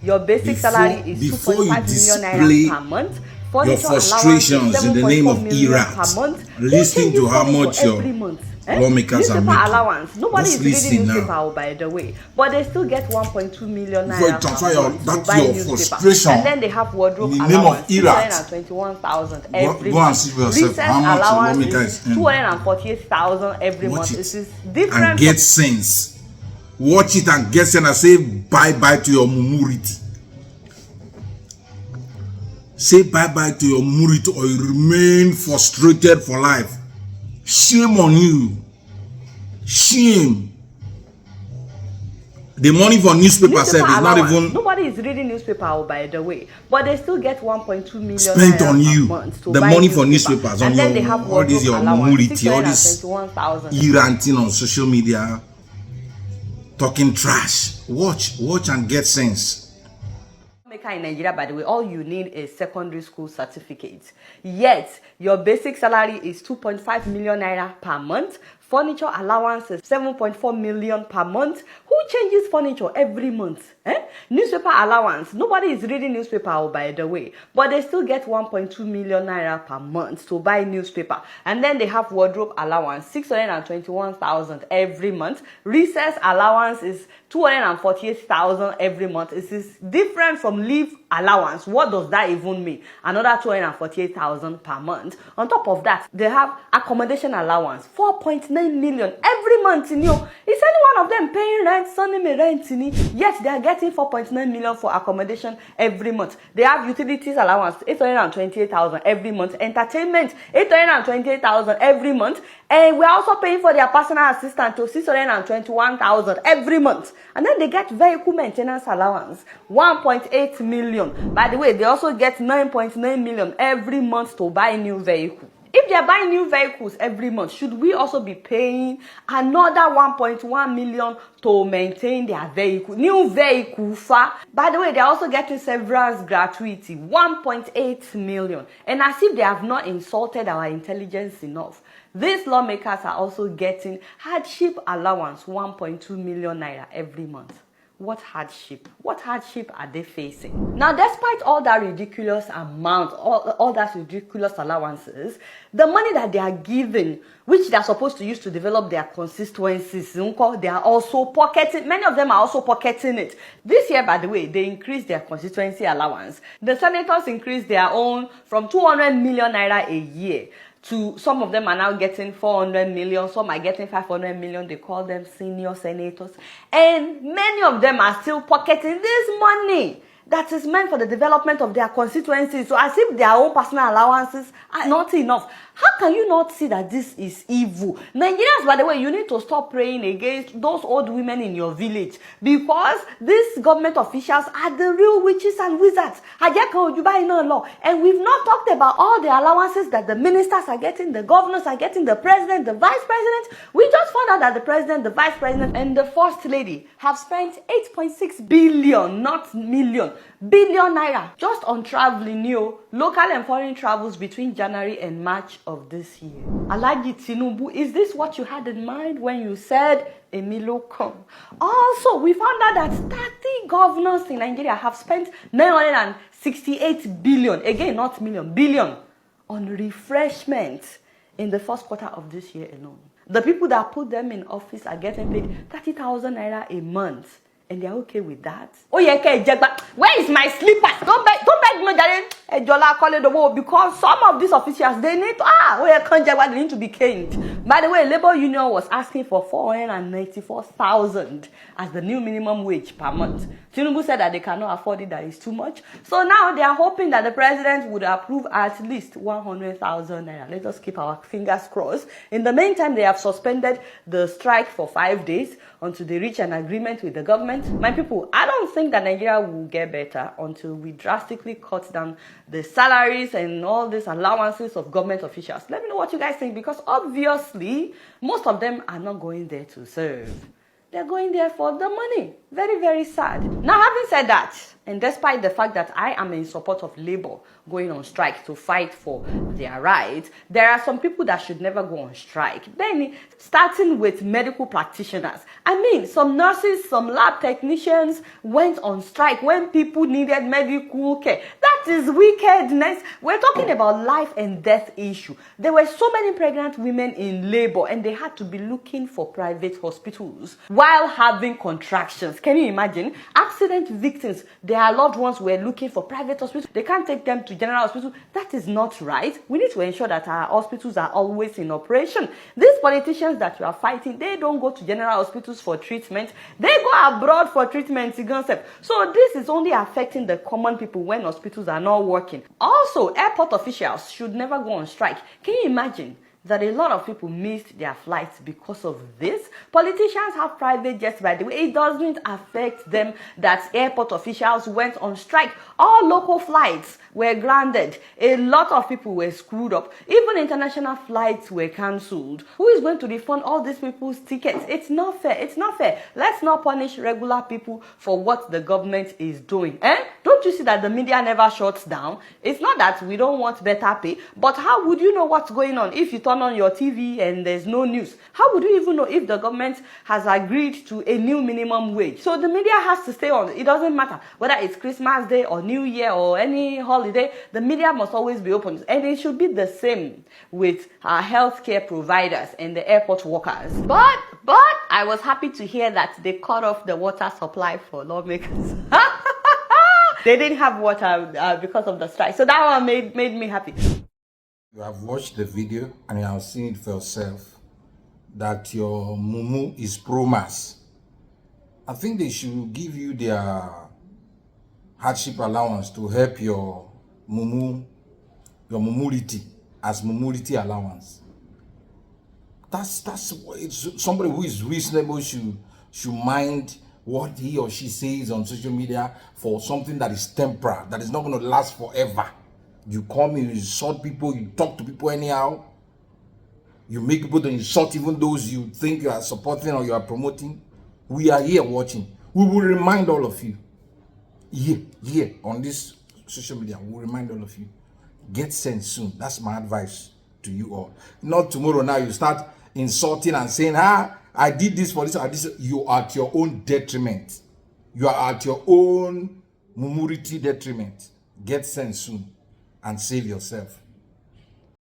Your basic salary is 2.5 million naira per month. Your frustrations in the name of IRAT. Listen to how much your lawmakers are making. Allowance. Nobody is reading newspaper, by the way, but they still get 1.2 million naira per month to buy newspaper. And then they have wardrobe allowance, 221,000 every month. Recess allowance is 248,000 every month. This is different. And get sense. Watch it and get sense and say bye-bye to your mumurity. Say bye-bye to your mumurity or you remain frustrated for life. Shame on you. Shame. The money for newspaper service is not even... Nobody is reading newspaper, by the way, but they still get 1.2 million spent on you. The money for newspapers on then your, they have all this your mumurity, all this ranting on social media, talking trash. Watch and get sense. In Nigeria, by the way, all you need is secondary school certificate. Yet your basic salary is 2.5 million naira per month. Furniture allowance is 7.4 million per month. Who changes furniture every month? Newspaper allowance. Nobody is reading newspaper, by the way, but they still get 1.2 million naira per month to buy newspaper. And then they have wardrobe allowance, 621,000 every month. Recess allowance is 248,000 every month. This is different from leave allowance. What does that even mean? Another 248,000 per month. On top of that, they have accommodation allowance, 4.9 million every month. Is any one of them paying rent, sending me rent? Yet they are getting 4.9 million for accommodation every month. They have utilities allowance, 828,000 every month. Entertainment, 828,000 every month. And we're also paying for their personal assistant to 621,000 every month. And then they get vehicle maintenance allowance, 1.8 million. By the way, they also get 9.9 million every month to buy new vehicle. If they are buying new vehicles every month, should we also be paying another 1.1 million to maintain their vehicle? New vehicle, by the way, they are also getting severance gratuity, 1.8 million. And as if they have not insulted our intelligence enough, these lawmakers are also getting hardship allowance, 1.2 million naira every month. What hardship? What hardship are they facing? Now, despite all that ridiculous amount, all that ridiculous allowances, the money that they are given, which they are supposed to use to develop their constituencies, they are also pocketing. Many of them are also pocketing it. This year, by the way, they increased their constituency allowance. The senators increased their own from 200 million naira a year to some of them are now getting 400 million, some are getting 500 million. They call them senior senators. And many of them are still pocketing this money that is meant for the development of their constituencies. So as if their own personal allowances are not enough. How can you not see that this is evil? Nigerians, by the way, you need to stop praying against those old women in your village, because these government officials are the real witches and wizards. And we've not talked about all the allowances that the ministers are getting, the governors are getting, the president, the vice president. We just found out that the president, the vice president, and the first lady have spent 8.6 billion, not million, billion naira just on traveling, local and foreign travels between January and March of this year. Alhaji Tinubu, is this what you had in mind when you said Emilio come? Also, we found out that 30 governors in Nigeria have spent 968 billion, again not million, billion, on refreshment in the first quarter of this year alone. The people that put them in office are getting paid 30,000 naira a month. And they're okay with that. Oh yeah, okay, where is my slippers? Don't beg me, darling. Because some of these officials, they need to, they need to be caned. By the way, Labour Union was asking for 494,000 as the new minimum wage per month. Tinubu said that they cannot afford it, that is too much. So now they are hoping that the president would approve at least 100,000 naira. Let us keep our fingers crossed. In the meantime, they have suspended the strike for 5 days until they reach an agreement with the government. My people, I don't think that Nigeria will get better until we drastically cut down the salaries and all these allowances of government officials. Let me know what you guys think, because obviously most of them are not going there to serve. They're going there for the money. Very, very sad. Now, having said that, And despite the fact that I am in support of labor going on strike to fight for their rights, there are some people that should never go on strike. Then, starting with medical practitioners. I mean, some nurses, some lab technicians went on strike when people needed medical care. That is wickedness. We're talking about life and death issue. There were so many pregnant women in labor and they had to be looking for private hospitals while having contractions. Can you imagine? Accident victims, their loved ones were looking for private hospitals. They can't take them to general hospital. That is not right. We need to ensure that our hospitals are always in operation. These politicians that you are fighting, they don't go to general hospitals for treatment. They go abroad for treatment. So this is only affecting the common people when hospitals are not working. Also, airport officials should never go on strike. Can you imagine that a lot of people missed their flights because of this? Politicians have private jets, by the way. It doesn't affect them that airport officials went on strike. All local flights were grounded. A lot of people were screwed up. Even international flights were cancelled. Who is going to refund all these people's tickets? It's not fair. It's not fair. Let's not punish regular people for what the government is doing. Don't you see that the media never shuts down? It's not that we don't want better pay, but how would you know what's going on if you turn on your TV and there's no news? How would you even know if the government has agreed to a new minimum wage? So the media has to stay on. It doesn't matter whether it's Christmas Day or New Year or any holiday. The media must always be open, and it should be the same with our healthcare providers and the airport workers. But I was happy to hear that they cut off the water supply for lawmakers. They didn't have water because of the strike. So that one made me happy. You have watched the video and you have seen it for yourself that your mumu is pro-mass. I think they should give you their hardship allowance to help your mumulity as mumulity allowance. That's somebody who is reasonable should mind what he or she says on social media for something that is temporary, that is not going to last forever. You come, you insult people, you talk to people anyhow, you make people to insult even those you think you are supporting or you are promoting. We are here watching. We will remind all of you here on this social media. We will remind all of you, get sense soon. That's my advice to you all. Not tomorrow now you start insulting and saying, I did this for this or this. You are at your own detriment. You are at your own mumurity detriment. Get sense soon and save yourself.